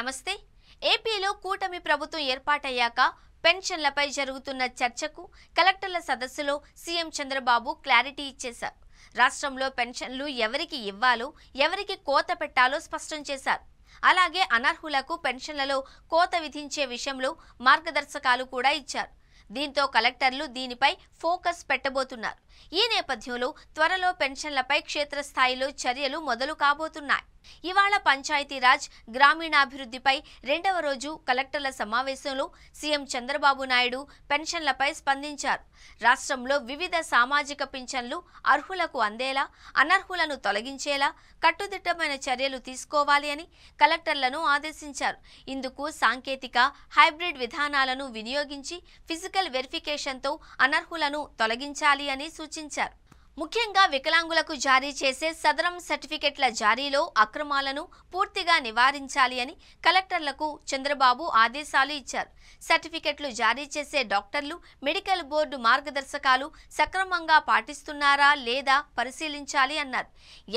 నమస్తే. ఏపీలో కూటమి ప్రభుత్వం ఏర్పాటయ్యాక పెన్షన్లపై జరుగుతున్న చర్చకు కలెక్టర్ల సదస్సులో సీఎం చంద్రబాబు క్లారిటీ ఇచ్చేశారు. రాష్ట్రంలో పెన్షన్లు ఎవరికి ఇవ్వాలో, ఎవరికి కోత పెట్టాలో స్పష్టం చేశారు. అలాగే అనర్హులకు పెన్షన్లలో కోత విధించే విషయంలో మార్గదర్శకాలు కూడా ఇచ్చారు. దీంతో కలెక్టర్లు దీనిపై ఫోకస్ పెట్టబోతున్నారు. ఈ నేపథ్యంలో త్వరలో పెన్షన్లపై క్షేత్రస్థాయిలో చర్యలు మొదలు కాబోతున్నాయి. ఇవాళ పంచాయతీరాజ్ గ్రామీణాభివృద్ధిపై రెండవ రోజు కలెక్టర్ల సమావేశంలో సీఎం చంద్రబాబు నాయుడు పెన్షన్లపై స్పందించారు. రాష్ట్రంలో వివిధ సామాజిక పింఛన్లు అర్హులకు అందేలా, అనర్హులను తొలగించేలా కట్టుదిట్టమైన చర్యలు తీసుకోవాలి అని కలెక్టర్లను ఆదేశించారు. ఇందుకు సాంకేతిక, హైబ్రిడ్ విధానాలను వినియోగించి ఫిజికల్ వెరిఫికేషన్తో అనర్హులను తొలగించాలి అని సూచించారు. ముఖ్యంగా వికలాంగులకు జారీ చేసే సదరం సర్టిఫికెట్ల జారీలో అక్రమాలను పూర్తిగా నివారించాలి అని కలెక్టర్లకు చంద్రబాబు ఆదేశాలు ఇచ్చారు. సర్టిఫికెట్లు జారీ చేసే డాక్టర్లు మెడికల్ బోర్డు మార్గదర్శకాలు సక్రమంగా పాటిస్తున్నారా లేదా పరిశీలించాలి అన్నారు.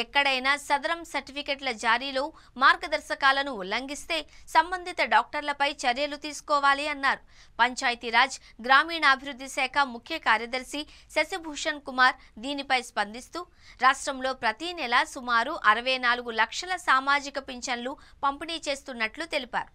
ఎక్కడైనా సదరం సర్టిఫికెట్ల జారీలో మార్గదర్శకాలను ఉల్లంఘిస్తే సంబంధిత డాక్టర్లపై చర్యలు తీసుకోవాలి అన్నారు. పంచాయతీరాజ్ గ్రామీణాభివృద్ధి శాఖ ముఖ్య కార్యదర్శి శశిభూషణ్ కుమార్ దీనిపై స్పందిస్తూ రాష్ట్రంలో ప్రతి నెల సుమారు 64 లక్షల సామాజిక పింఛన్లు పంపిణీ చేస్తున్నట్లు తెలిపారు.